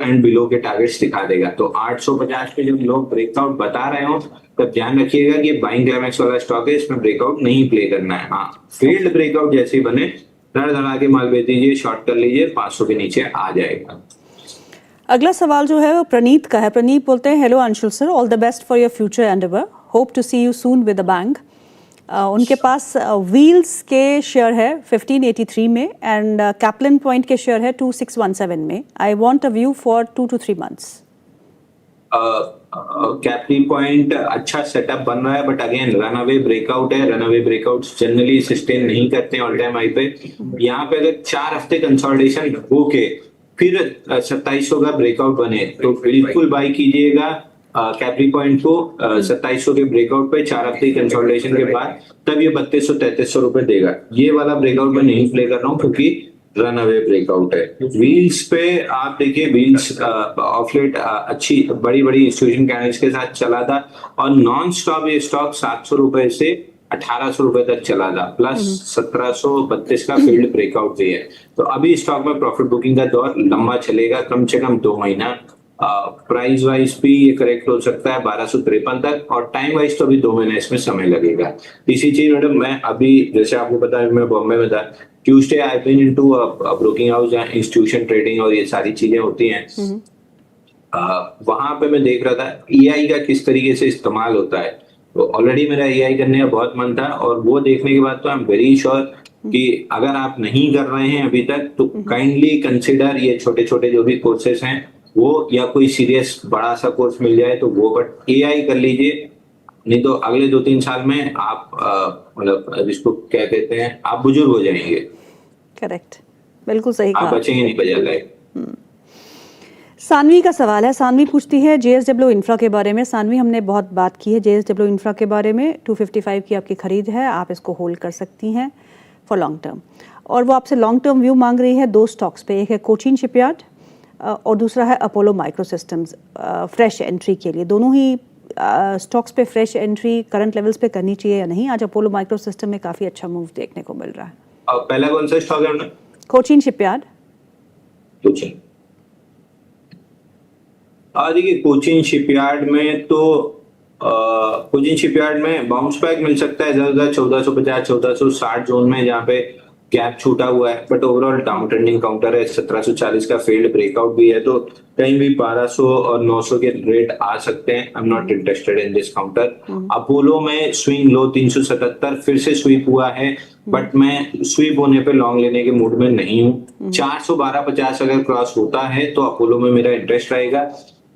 And below के targets दिखा देगा। तो 850 पे जब लोग ब्रेकआउट बता रहे हो तब ध्यान रखिएगा कि बाइंग क्लाइमेक्स वाला स्टॉक है, इसमें ब्रेकआउट नहीं प्ले करना है। हाँ, फील्ड ब्रेकआउट जैसे ही बने धड़ धड़ा के माल बेच दीजिए, शॉर्ट कर लीजिए, 500 के नीचे आ जाएगा। अगला सवाल जो है वो प्रणीत का है। प्रणीत बोलते हैं, hello Anshul sir, all the best for your future endeavour, hope to see you soon with the bank. उनके पास व्हील्स के शेयर है 1583 में एंड कैप्लिन पॉइंट के शेयर है 2617 में। I want a view for 2 to 3 months। Caplin Point अच्छा setup बन रहा है, बट अगेन रनअवे ब्रेकआउट है। रनअवे ब्रेकआउट्स जनरली सस्टेन नहीं करते हैं ऑल टाइम हाई पे। यहाँ पे अगर 4 हफ्ते कंसोलिडेशन होके फिर 2700 का ब्रेकआउट बने तो बिल्कुल बाय कीजिएगा कैप्री पॉइंट को। 2700 के ब्रेकआउट पे 4 हफ्ते कंसोलिडेशन के बाद तब ये 3200-3300 रुपए देगा। ये वाला ब्रेकआउट मैं नहीं प्ले कर रहा हूँ क्योंकि रन अवे ब्रेकआउट है। व्हील्स पे आप देखिए, व्हील्स ऑफ लेट अच्छी बड़ी बड़ी इंस्टीट्यूशन कैंडल्स के साथ चला था और नॉन स्टॉप ये स्टॉक 700 रुपए से 1800 रुपए तक चला था, प्लस 1732 का फील्ड ब्रेकआउट भी है। तो अभी स्टॉक में प्रॉफिट बुकिंग का दौर लंबा चलेगा, कम से कम 2 महीना। प्राइस वाइज भी ये करेक्ट हो सकता है 1253 तक, और टाइम वाइज तो अभी 2 महीने इसमें समय लगेगा। तीसरी चीज मैडम, मैं अभी जैसे आपको पता है मैं बॉम्बे में था, Tuesday I been into broking house जहाँ इंस्टीट्यूशन ट्रेडिंग और ये सारी चीजें होती हैं। वहां पे मैं देख रहा था EI का किस तरीके से इस्तेमाल होता है। तो ऑलरेडी मेरा EI करने का बहुत मन था और वो देखने के बाद तो आई एम वेरी श्योर कि अगर आप नहीं कर रहे हैं अभी तक तो काइंडली कंसिडर ये छोटे छोटे जो भी कोर्सेस हैं वो, या कोई सीरियस बड़ा सा कोर्स मिल जाए तो वो, बट EI कर लीजिए। नहीं तो अगले 2-3 साल में आप मतलब जिसको क्या कहते हैं, आप बुजुर्ग हो जाएंगे। करेक्ट, बिल्कुल सही कहा। आप बचेंगे नहीं बजा लाए। सानवी का सवाल है। सानवी पूछती है JSW इंफ्रा के बारे में। सानवी, हमने बहुत बात की है JSW इंफ्रा के बारे में। 255 की आपकी खरीद है, आप इसको होल्ड कर सकती हैं फॉर लॉन्ग टर्म। और वो आपसे लॉन्ग टर्म व्यू मांग रही है 2 स्टॉक्स पे, एक है कोचिन शिपयार्ड और दूसरा है Apollo micro systems fresh entry के लिए। दोनों ही स्टॉक्स पे फ्रेश एंट्री करंट लेवल्स पे करनी चाहिए या नहीं? आज अपोलो माइक्रो सिस्टम में काफी अच्छा मूव देखने को मिल रहा है। पहला कौन सा स्टॉक है? कोचिन शिपयार्ड। कोचिन, देखिए कोचिन शिपयार्ड में तो कोचिन शिपयार्ड में बाउंस बैक मिल सकता है ज्यादा 1450-1460 जोन में, जहाँ पे गैप छूटा हुआ है, but overall down trending counter है। 1740 का फील्ड ब्रेकआउट भी है, तो कहीं भी 1200 और 900 के रेट आ सकते हैं। I am not interested in this counter. Apollo में स्विंग लो 377 फिर से स्वीप हुआ है, बट मैं स्वीप होने पे लॉन्ग लेने के मूड में नहीं हूँ। 412.50 अगर क्रॉस होता है तो अपोलो में मेरा इंटरेस्ट रहेगा।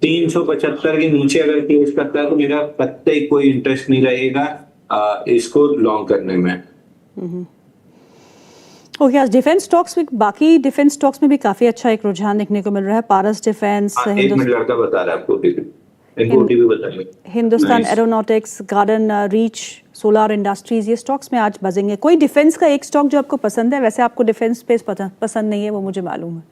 375 के नीचे अगर क्लोज करता है तो मेरा कतई कोई इंटरेस्ट नहीं रहेगा इसको लॉन्ग करने में। ओके, आज डिफेंस स्टॉक्स में, बाकी डिफेंस स्टॉक्स में भी काफी अच्छा एक रुझान देखने को मिल रहा है। पारस डिफेंस, एक मिनट लड़का बता रहा है आपको, भी बताइए। Hindustan aeronautics, garden reach, solar industries, ये स्टॉक्स में आज बजेंगे। कोई डिफेंस का एक स्टॉक जो आपको पसंद है? वैसे आपको डिफेंस स्पेस पसंद नहीं है, वो मुझे मालूम है।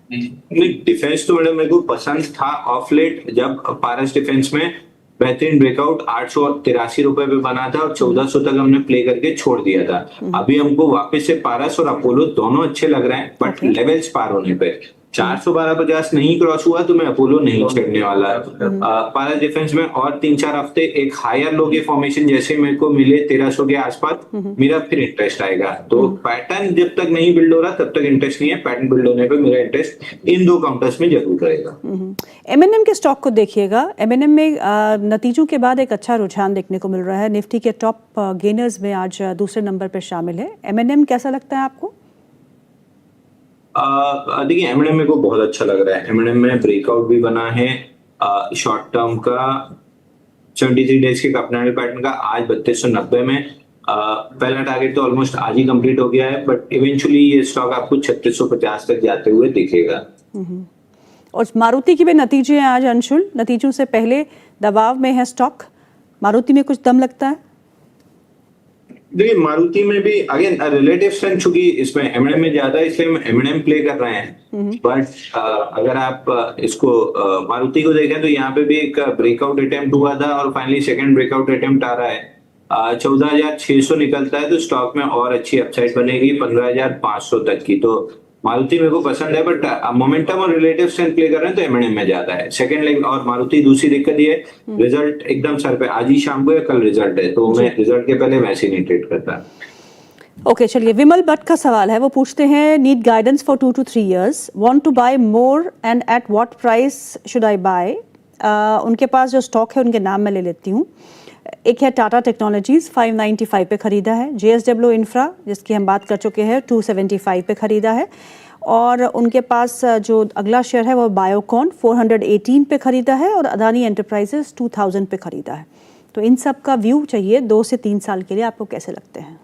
नहीं, डिफेंस तो मैडम मेरे को पसंद था ऑफ लेट, जब पारस डिफेंस में बेहतरीन ब्रेकआउट 883 रुपए पे बना था और 1400 तक हमने प्ले करके छोड़ दिया था। अभी हमको वापस से पारस और अपोलो दोनों अच्छे लग रहे हैं, बट लेवल्स पार होने पे 412.50 नहीं क्रॉस हुआ तो मैं अपोलो नहीं छेड़ने वाला। पारस डिफेंस में और 3-4 हफ्ते एक हायर लो के फॉर्मेशन जैसे मेरे को मिले 1300 के आसपास, मेरा फिर इंटरेस्ट आएगा। तो पैटर्न जब तक नहीं बिल्ड हो रहा तब तक इंटरेस्ट नहीं है, पैटर्न बिल्ड होने पे मेरा इंटरेस्ट इन 2 काउंटर्स में जरूर रहेगा। M&M के स्टॉक को देखिएगा। M&M में नतीजों के बाद एक अच्छा रुझान देखने को मिल रहा है। निफ्टी के टॉप गेनर्स में आज दूसरे नंबर पर शामिल है। M&M कैसा लगता है आपको? देखिए M&M मेरे को बहुत अच्छा लग रहा है। M&M में ब्रेकआउट भी बना है शॉर्ट टर्म का 73 डेज के कैपिटल पैटर्न का आज 3290 में। पहला टारगेट तो ऑलमोस्ट आज ही कंप्लीट हो गया है, बट इवेंचुअली ये स्टॉक आपको 3650 तक जाते हुए दिखेगा। और मारुति की भी नतीजे हैं आज अंशुल। नतीजों से पहले दबाव में है स्टॉक। मारुति में कुछ दम लगता है? देखिए मारुति में भी अगेन रिलेटिव स्ट्रेंथ, चूंकि इसमें M&M में ज्यादा है इसलिए हम M&M प्ले कर रहे हैं। बट अगर आप इसको मारुति को देखें तो यहाँ पे भी एक ब्रेकआउट अटेम्प्ट हुआ था और फाइनली सेकंड ब्रेकआउट अटेम्प्ट आ रहा है। 14,600 निकलता है तो स्टॉक में और अच्छी अपसाइड बनेगी 15,500 तक की। तो मारुति मेरे को पसंद है, बट मोमेंटम और रिलेटिव स्ट्रेंथ प्ले कर रहे हैं तो एमएनएम में ज्यादा है सेकंड लेग। और मारुति दूसरी दिक्कत ये है, रिजल्ट एकदम सर पे, आज ही शाम को या कल रिजल्ट है, तो मैं रिजल्ट के पहले वैसे ही नहीं ट्रेड करता। ओके चलिए, विमल भट्ट का सवाल है, वो पूछते हैं need guidance for 2 to 3 years, want to buy more and at what price should I buy. उनके पास जो स्टॉक है उनके नाम मैं ले लेती हूँ। एक है टाटा टेक्नोलॉजीज 595 पे खरीदा है, जेएसडब्ल्यू इंफ्रा जिसकी हम बात कर चुके हैं 275 पे खरीदा है, और उनके पास जो अगला शेयर है वो बायोकॉन 418 पे खरीदा है, और अदानी एंटरप्राइजेस 2000 पे खरीदा है। तो इन सब का व्यू चाहिए 2 से 3 साल के लिए, आपको कैसे लगते हैं?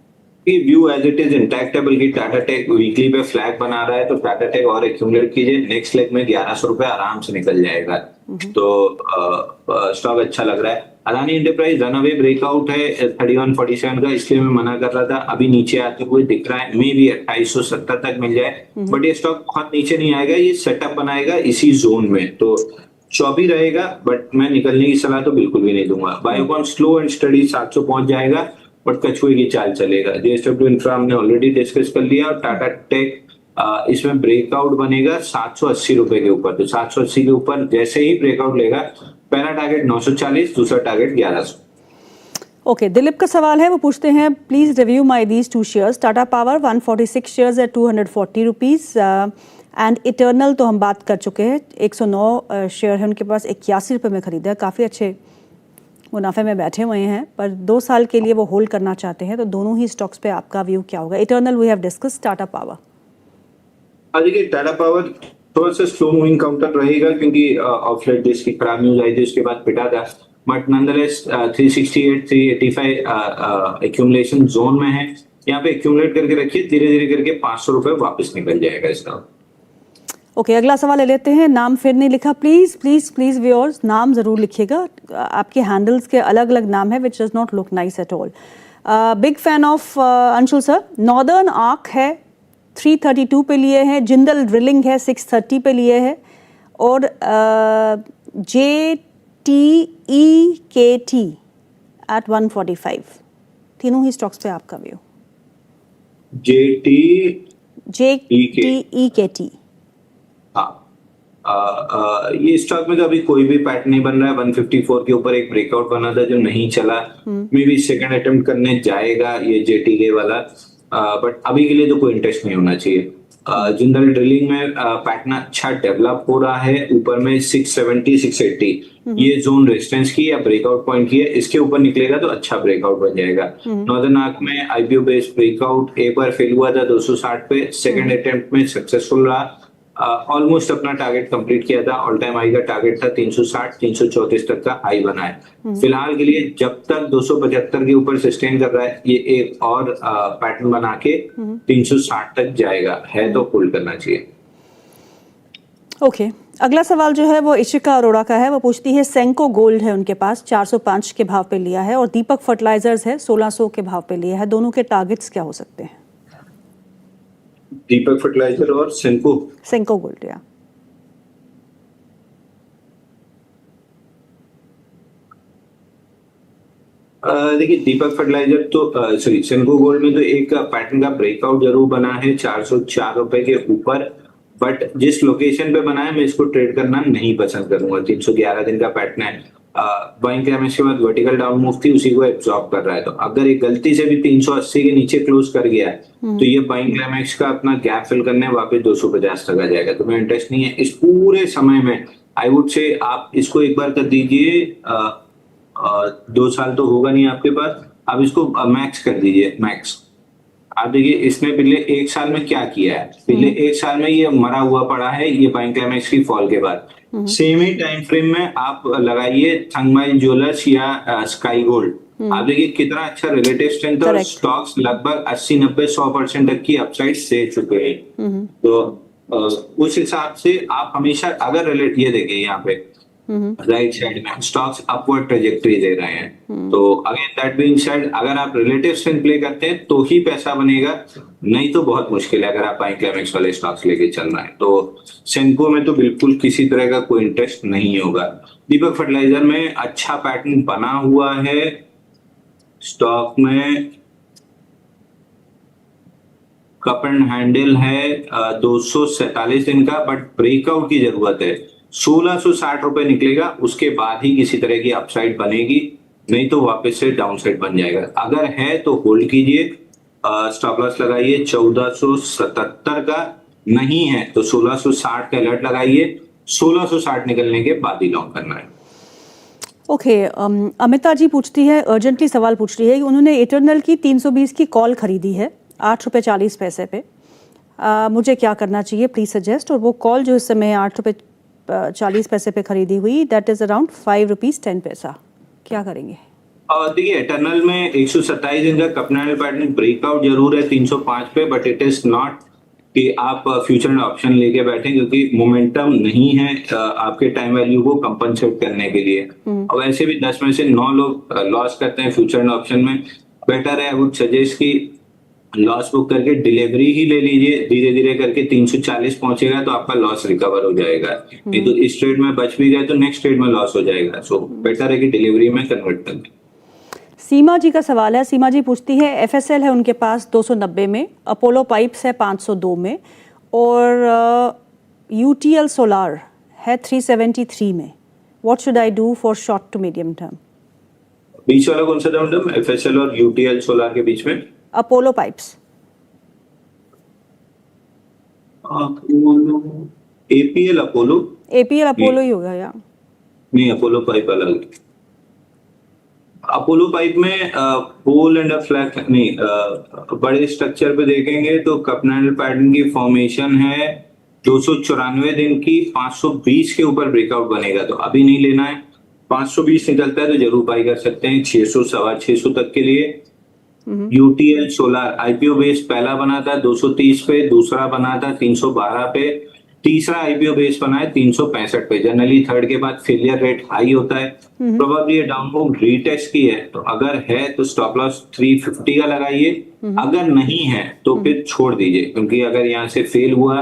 View as it is intact है, बल्कि टाटा टेक वीकली पे फ्लैग बना रहा है, तो टाटा टेक और एक्यूमुलेट कीजिए, नेक्स्ट लेग में 1100 रुपए आराम से निकल जाएगा। तो स्टॉक अच्छा लग रहा है। अदानी एंटरप्राइज रनअवे ब्रेकआउट है 3147 का, इसलिए मैं मना कर रहा था। अभी नीचे आते हुए दिख रहा है, मे भी 2870 तक मिल जाए, बट ये स्टॉक बहुत नीचे नहीं आएगा, ये सेटअप बनाएगा इसी जोन में, तो चौबी रहेगा, बट मैं निकलने की सलाह तो बिल्कुल भी नहीं दूंगा। बायोकॉन स्लो एंड स्टडी 700 पहुंच जाएगा, बट कछुए की चाल चलेगा। जेएसडब्ल्यू इंफ्रा हमने ऑलरेडी डिस्कस कर लिया, और टाटा टेक इसमें ब्रेकआउट बनेगा 780 रुपए के ऊपर, तो 780 के ऊपर जैसे ही ब्रेकआउट लेगा, पहला टारगेट 940, दूसरा टारगेट 1100। ओके, दिलीप का सवाल है, वो पूछते हैं please review my these 2 shares, Tata power 146 shares at 240 rupees, and eternal तो हम बात कर चुके हैं, 109 शेयर है उनके पास, 81 रुपये में खरीदा है, काफ़ी अच्छे मुनाफे में बैठे हुए हैं, पर 2 साल के लिए वो होल्ड करना चाहते हैं, तो दोनों ही स्टॉक्स पे आपका व्यू क्या होगा? Eternal we have discuss, Tata Power. देखिए टाटा पावर थोड़ा सा स्लो मूविंग काउंटर रहेगा, क्योंकि ऑफ लेट डिस्क की खराब न्यूज आई थी, उसके बाद पिटा था, बट नॉनदलेस 368 385 एक्यूमुलेशन जोन में है, यहाँ पे एक्यूमुलेट करके रखिए, धीरे धीरे करके 500 रुपए वापस निकल जाएगा इसका। ओके, अगला सवाल ले लेते हैं। नाम फिर नहीं लिखा, प्लीज प्लीज प्लीज व्यूअर्स नाम जरूर लिखिएगा, आपके हैंडल्स के अलग अलग नाम है, which does not look nice at all. Big fan of Anshul sir. Northern arc है 332 पे लिए है, जिंदल ड्रिलिंग है 630 पे लिए है, और JTEKT एट 145, तीनों ही स्टॉक्स पे आपका व्यू? JTEKT। ये स्टॉक में तो अभी कोई भी पैटर्न नहीं बन रहा है। 154 के ऊपर एक ब्रेकआउट बना था जो नहीं चला, मे भी सेकंड अटेम्प्ट करने जाएगा ये जेटीके वाला, बट अभी के लिए तो कोई इंटरेस्ट नहीं होना चाहिए। जिंदल ड्रिलिंग में पैटर्न अच्छा डेवलप हो रहा है, ऊपर में 670 680 ये जोन रेजिस्टेंस की या ब्रेकआउट पॉइंट की है, इसके ऊपर निकलेगा तो अच्छा ब्रेकआउट बन जाएगा। नॉर्दर्न आर्क में आईपीओ बेस्ड ब्रेकआउट एक बार फेल हुआ था 260 पे, सेकंड अटेम्प्ट में सक्सेसफुल रहा, ऑलमोस्ट अपना टारगेट कंप्लीट किया था। ऑल टाइम हाई का टारगेट था 360 334 तक का हाई बना है। फिलहाल के लिए जब तक 275 के ऊपर सस्टेन कर रहा है, ये एक और पैटर्न बना के 360 तक जाएगा, है तो होल्ड करना चाहिए। ओके, अगला सवाल जो है वो इशिका अरोड़ा का है, वो पूछती है सेंको गोल्ड है उनके पास 405 के भाव पे लिया है, और दीपक फर्टिलाइजर्स है 1600 के भाव पे लिया है, दोनों के टारगेट्स क्या हो सकते हैं? दीपक फर्टिलाइजर और सेंको गोल्ड, या देखिए दीपक फर्टिलाइजर तो सॉरी सेंको गोल्ड में तो एक पैटर्न का ब्रेकआउट जरूर बना है 404 रुपए के ऊपर, बट जिस लोकेशन पे बना है मैं इसको ट्रेड करना नहीं पसंद करूंगा। 311 दिन का पैटर्न है, बाइंग क्लाइमेक्स के बाद वर्टिकल डाउन मूव थी, उसी को एब्जॉर्ब कर रहा है, तो अगर एक गलती से भी 380 के नीचे क्लोज कर गया तो ये बाइंग क्लाइमेक्स का अपना गैप फिल करने वापस 250 तक आ जाएगा, तो मैं इंटरेस्ट नहीं है इस पूरे समय में। आई वुड से आप इसको एक बार कर दीजिए, 2 साल तो होगा नहीं आपके पास, आप इसको मैक्स कर दीजिए, मैक्स। आप देखिए इसने पिछले 1 साल में क्या किया है, पिछले 1 साल में ये मरा हुआ पड़ा है, ये बाइंग क्लाइमेक्स की फॉल के बाद। सेम ही टाइम फ्रेम में आप लगाइए थंगमाइल ज्वेलर्स या स्काई गोल्ड, आप देखिए कितना अच्छा रिलेटिव स्ट्रेंथ और स्टॉक्स लगभग 80-90-100% तक की अपसाइड से चुके हैं। तो उस हिसाब से आप हमेशा अगर रिलेट, ये देखिए यहाँ पे राइट साइड में स्टॉक्स अपवर्ड ट्रेजेक्टरी दे रहे हैं, तो अगेन दैट बीइंग सेड अगर आप रिलेटिव स्ट्रेंथ प्ले करते हैं तो ही पैसा बनेगा, नहीं तो बहुत मुश्किल है अगर आप बाइंग क्लाइमेक्स वाले स्टॉक्स लेके चल रहे हैं। तो सेंको में तो बिल्कुल किसी तरह का कोई इंटरेस्ट नहीं होगा। दीपक फर्टिलाइजर में अच्छा पैटर्न बना हुआ है, स्टॉक में कप एंड हैंडल है 247 दिन का, बट ब्रेकआउट की जरूरत है। 1660 रुपए निकलेगा, उसके बाद ही किसी तरह की अपसाइड बनेगी, नहीं तो वापस से डाउन साइड बन जाएगा। अगर है तो होल्ड कीजिए, स्टॉप लॉस लगाइए 1477 का, नहीं है तो 1660 का अलर्ट लगाइए, 1660 निकलने के बाद ही लॉन्ग करना है। ओके, अमिता जी पूछती है, अर्जेंटली सवाल पूछ रही है कि उन्होंने इटरनल की 320 की कॉल खरीदी है 8 रुपये 40 पैसे पे। मुझे क्या करना चाहिए, प्लीज सजेस्ट। और वो कॉल जो इस समय 8 रुपये 40 पैसे पे खरीदी हुई, दैट इज अराउंड 5 रुपीज 10 पैसा, क्या करेंगे? देखिए, इटरनल में 127 दिन का कपनाइल पैटर्न ब्रेकआउट जरूर है 305 पे, बट इट इज नॉट कि आप फ्यूचर में ऑप्शन लेके बैठे, क्योंकि मोमेंटम नहीं है आपके टाइम वैल्यू को कंपनसेट करने के लिए। और वैसे भी 10 में से 9 लोग लॉस करते हैं फ्यूचर एंड ऑप्शन में। बेटर है, वुड सजेस्ट कि लॉस बुक करके डिलीवरी ही ले लीजिए, धीरे धीरे करके 340 पहुंचेगा तो आपका लॉस रिकवर हो जाएगा। नहीं तो इस ट्रेड में बच भी गए तो नेक्स्ट ट्रेड में लॉस हो जाएगा। सो बेटर है कि डिलीवरी में कन्वर्ट कर दें। सीमा जी का सवाल है, सीमा जी पूछती है, एफएसएल है उनके पास 290 में, अपोलो पाइप्स है 502 में, और यूटीएल सोलार है 373 में। What should I do for short to medium term? बीच वाला कौन सा टर्म, एफएसएल और यूटीएल सोलार के बीच में? Apollo Pipes. APL Apollo, APL Apollo ही होगा या नहीं? अपोलो पाइप अलग। अपोलो पाइप में होल एंड फ्लैट नहीं, बड़े स्ट्रक्चर पे देखेंगे तो कपनाइल पैटर्न की फॉर्मेशन है 294 दिन की, 520 के ऊपर ब्रेकआउट बनेगा तो अभी नहीं लेना है। 520 निकलता है तो जरूर बाई कर सकते हैं 600 सवा 600 तक के लिए। यूटीएल सोलार आईपीओ बेस पहला बना था 230 पे, दूसरा बना था 312 पे, तीसरा आईपीओ बेस बना है 365 पे। जनरली थर्ड के बाद फेलियर रेट हाई होता है, प्रोबेबली ये डाउनमूव रीटेस्ट की है, तो अगर है तो स्टॉप लॉस 350 का लगाइए, अगर नहीं है तो फिर छोड़ दीजिए, क्योंकि अगर यहाँ से फेल हुआ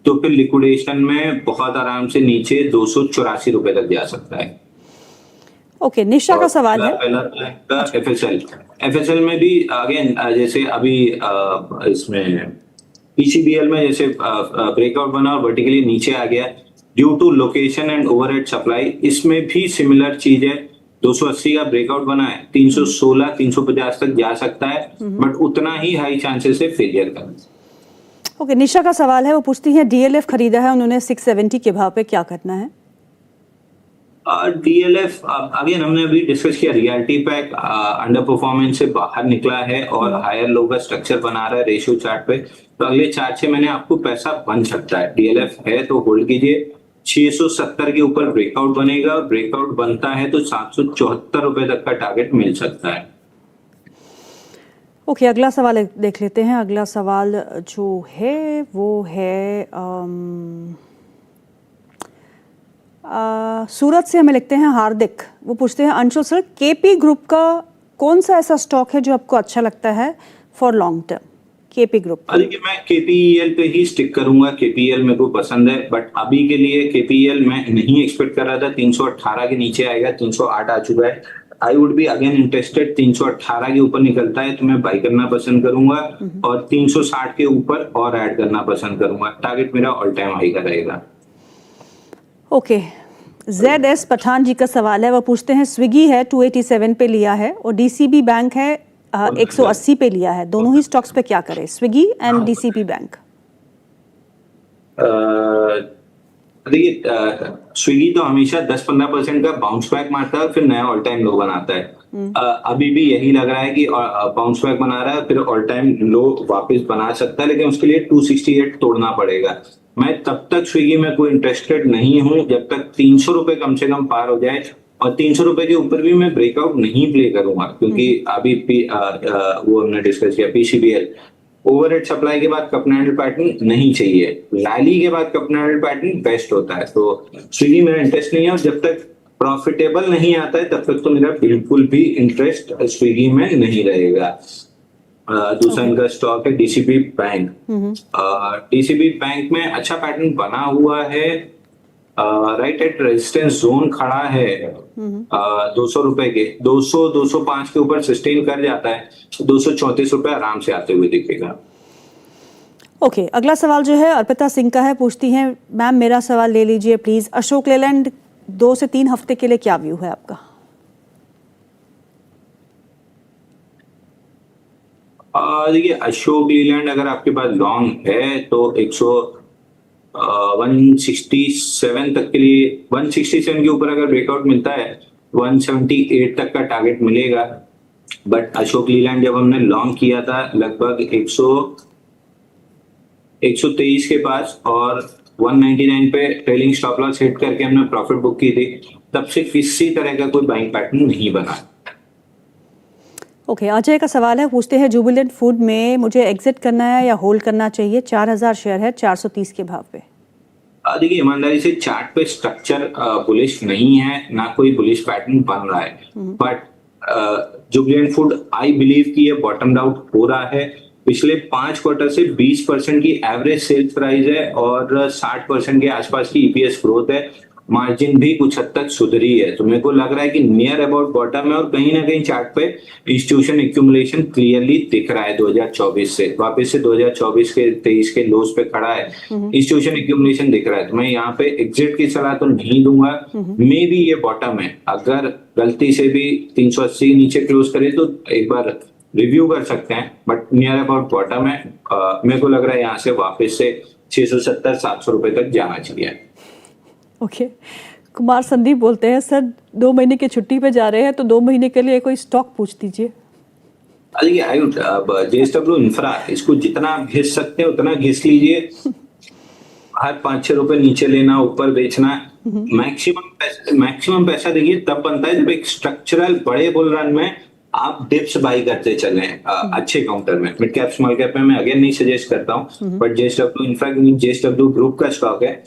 तो फिर लिक्विडेशन में बहुत आराम से नीचे 284 रुपए तक जा सकता है। ओके, निशा का सवाल है। पहला एफएसएल में भी अगेन जैसे अभी इसमें पीसीबीएल में जैसे ब्रेकआउट बना और वर्टिकली नीचे आ गया due to location and overhead supply, इसमें भी सिमिलर चीज है। 280 का ब्रेकआउट बना है, 316 350 तक जा सकता है, बट उतना ही हाई चांसेस है फेलियर का। ओके, निशा का सवाल है, वो पूछती है डीएलएफ खरीदा है उन्होंने 670 के भाव पे, क्या करना है? डीएलएफ अगेन हमने अभी डिस्कस किया, रियलिटी पैक अंडर परफॉर्मेंस से बाहर निकला है और हायर लो का स्ट्रक्चर बना रहा है रेशियो चार्ट पे, तो अगले 4-6 महीने आपको पैसा बन सकता है। डीएलएफ है तो होल्ड कीजिए, 670 के ऊपर ब्रेकआउट बनेगा, ब्रेकआउट बनता है तो 774 रुपए तक का टारगेट मिल सकता है। ओके, अगला सवाल देख लेते हैं। अगला सवाल जो है वो है सूरत से हमें लिखते हैं हार्दिक, वो पूछते हैं, अंशुल सर, केपी ग्रुप का कौन सा ऐसा स्टॉक है जो आपको अच्छा लगता है for long term? KP group. देखिए, मैं केपीईएल पे ही स्टिक करूंगा, केपीईएल मेरे को पसंद है, बट अभी के लिए केपीईएल मैं नहीं एक्सपेक्ट कर रहा था 318 के नीचे आएगा, 308 आ चुका है। I would be again interested, 318 के ऊपर निकलता है तो मैं बाई करना पसंद करूंगा, और 360 के ऊपर और ऐड करना पसंद करूंगा। टारगेट मेरा ऑल टाइम हाई का रहेगा। ओके, ZS पठान जी का सवाल है, वो पूछते हैं, स्विगी है 287 पे लिया है और डीसीबी बैंक है 180 पे लिया है, दोनों ही स्टॉक्स पे क्या करें, स्विगी एंड डीसीबी बैंक? देखिए, स्विगी तो हमेशा 10-15% का बाउंस बैक मारता है फिर नया ऑल टाइम लो बनाता है। अभी भी यही लग रहा है कि बाउंस बैक बना रहा है फिर ऑल टाइम लो वापस बना सकता है, लेकिन उसके लिए 268 तोड़ना पड़ेगा। मैं तब तक स्विगी में कोई इंटरेस्टेड नहीं हूं जब तक 300 रुपए कम से कम पार हो जाए, और 300 रुपए के ऊपर भी मैं ब्रेकआउट नहीं प्ले करूंगा, क्योंकि अभी वो हमने डिस्कस किया, पीसीबीएल ओवरहेड सप्लाई के बाद कपनाइल पैटर्न नहीं चाहिए, लाली के बाद कपनाइल पैटर्न बेस्ट होता है। तो स्विगी मेरा इंटरेस्ट नहीं है, और जब तक प्रॉफिटेबल नहीं आता है तब तक तो मेरा बिल्कुल भी इंटरेस्ट स्विगी में नहीं रहेगा। दूसरा इनका स्टॉक है डीसीबी बैंक। डीसीबी बैंक में अच्छा पैटर्न बना हुआ है, राइट एट रेजिस्टेंस जोन खड़ा है 200 रुपए के, 200-205 के ऊपर सस्टेन कर जाता है, 234 रुपए आराम से आते हुए दिखेगा। ओके, अगला सवाल जो है अर्पिता सिंह का है, पूछती हैं मैम मेरा सवाल ले लीजिए प्लीज। अशोक लेलैंड 2 से 3 हफ्ते के लिए क्या व्यू है आपका? देखिए अशोक लीलैंड अगर आपके पास लॉन्ग है तो 167 तक के लिए, 167 के ऊपर अगर ब्रेकआउट मिलता है 178 तक का टारगेट मिलेगा। बट अशोक लीलैंड जब हमने लॉन्ग किया था लगभग 123 के पास और 199 पे ट्रेलिंग स्टॉप लॉस हिट करके हमने प्रॉफिट बुक की थी, तब से किसी तरह का कोई बाइंग पैटर्न नहीं बना। ओके, अजय का सवाल है, पूछते हैं जुबिलेंट फूड में मुझे एग्जिट करना है या होल्ड करना चाहिए? 4000 शेयर है 430 के भाव पे। देखिए ईमानदारी से चार्ट पे स्ट्रक्चर बुलिश नहीं है, ना कोई बुलिश पैटर्न बन रहा है। But Jubilant food I believe कि ये बॉटम आउट हो रहा है। पिछले 5 क्वार्टर से 20% की एवरेज सेल्स प्राइस है और 60% के आसपास की ईपीएस ग्रोथ है। मार्जिन भी कुछ हद तक सुधरी है, तो मेरे को लग रहा है कि नियर अबाउट बॉटम है और कहीं ना कहीं चार्ट पे इंस्टीट्यूशन एक्यूमुलेशन क्लियरली दिख रहा है 2024 से वापस से 2024 के 23 के लोस पे खड़ा है, इंस्टीट्यूशन एक्यूमुलेशन दिख रहा है। तो मैं यहाँ पे एग्जिट की सलाह तो नहीं दूंगा। मे भी ये बॉटम है, अगर गलती से भी 380 नीचे क्लोज करे तो एक बार रिव्यू कर सकते हैं, बट नियर अबाउट बॉटम है। मेरे को लग रहा है यहाँ से वापस से 670-700 रुपए तक जाना चाहिए। ओके, कुमार संदीप बोलते हैं सर 2 महीने की छुट्टी पे जा रहे हैं तो 2 महीने के लिए कोई स्टॉक पूछ दीजिए। देखिए अब जेएसडब्ल्यू इंफ्रा, इसको जितना घिस सकते हैं उतना घिस लीजिए। हर 5-6 रुपए नीचे लेना, ऊपर बेचना। मैक्सिमम पैसा देखिए तब बनता है जब एक स्ट्रक्चरल बड़े बुल रन में आप डिप्स बाई करते चले अच्छे काउंटर में। मिड कैप स्मॉल कैप में मैं अगेन नहीं सजेस्ट करता हूँ, but JSW infra JSW group का स्टॉक है,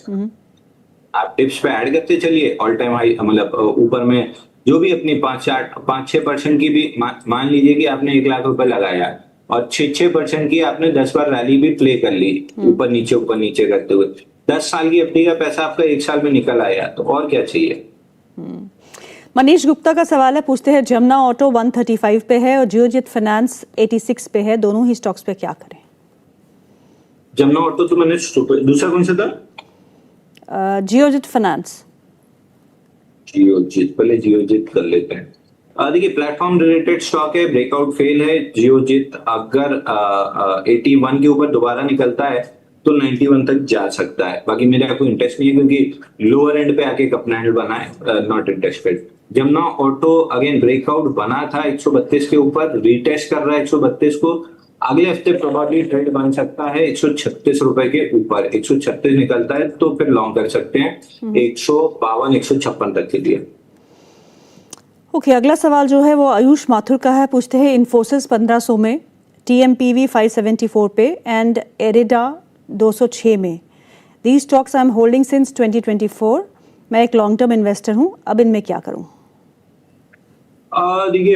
आप टिप्स पे ऐड करते चलिए। ऑल टाइम हाई मतलब ऊपर में जो भी अपनी 5-6% की भी मान लीजिए कि आपने 1 लाख रुपए लगाया और 6% की आपने 10 बार रैली भी प्ले कर ली ऊपर नीचे करते हुए, 10 साल की एफडी का पैसा आपका 1 साल में निकल आया, तो और क्या चाहिए। मनीष गुप्ता का सवाल है, पूछते हैं जमुना ऑटो 135 पे है और जियोजित फाइनेंस 86 पे है, दोनों ही स्टॉक्स पे क्या करें? जमुना ऑटो तो मैंने दूसरा कौन सा था? जियोजित फाइनेंस। पहले जियोजित कर लेते हैं। देखिए प्लेटफॉर्म रिलेटेड स्टॉक है, ब्रेकआउट फेल है जियोजित। अगर 81 के ऊपर दोबारा निकलता है तो 91 तक जा सकता है। बाकी मेरा कोई इंटरेस्ट नहीं है क्योंकि लोअर एंड पे आके कप हैंडल बना है, not interested. Jamuna auto again breakout बना था 132 के ऊपर, रीटेस्ट कर रहा है 132 को। अगले हफ्ते प्रोबेबली ट्रेड बन सकता है 136 रुपए के ऊपर। 136 निकलता है तो फिर लॉन्ग कर सकते हैं 152-156 तक के लिए। ओके, अगला सवाल जो है वो आयुष माथुर का है, पूछते हैं इन्फोसिस 1500 में, टीएमपीवी 574 पे एंड एरिडा 206 में। These stocks I am holding since 2024। मैं एक लॉन्ग टर्म इन्वेस्टर हूं, अब इनमें क्या करूं? देखिए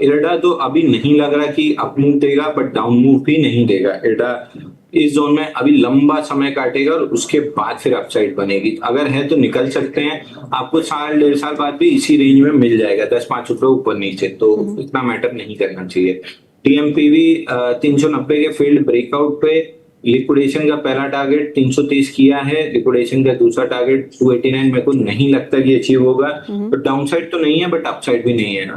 एरिडा तो अभी नहीं लग रहा कि अप मूव देगा, बट डाउन मूव भी नहीं देगा। एरिडा इस जोन में अभी लंबा समय काटेगा और उसके बाद फिर अपसाइड बनेगी। अगर है तो निकल सकते हैं, आपको 1.5 साल बाद भी इसी रेंज में मिल जाएगा, 10-5 रुपए ऊपर नीचे, तो इतना मैटर नहीं करना चाहिए। टीएमपीवी 390 के फील्ड ब्रेकआउट पे लिक्विडेशन का पहला टारगेट 330 किया है, लिक्विडेशन का दूसरा टारगेट 289 मेरे को नहीं लगता कि अचीव होगा। तो डाउनसाइड तो नहीं है बट अपसाइड भी नहीं है।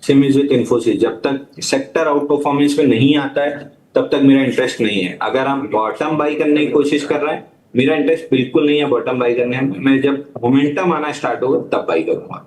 सेम इज विद इन्फोसिस, जब तक सेक्टर आउट परफॉर्मेंस में नहीं आता है तब तक मेरा इंटरेस्ट नहीं है। अगर हम बॉटम बाई करने की कोशिश कर रहे हैं, मेरा इंटरेस्ट बिल्कुल नहीं है बॉटम बाई करने में। मैं जब मोमेंटम आना स्टार्ट होगा तब बाई करूंगा।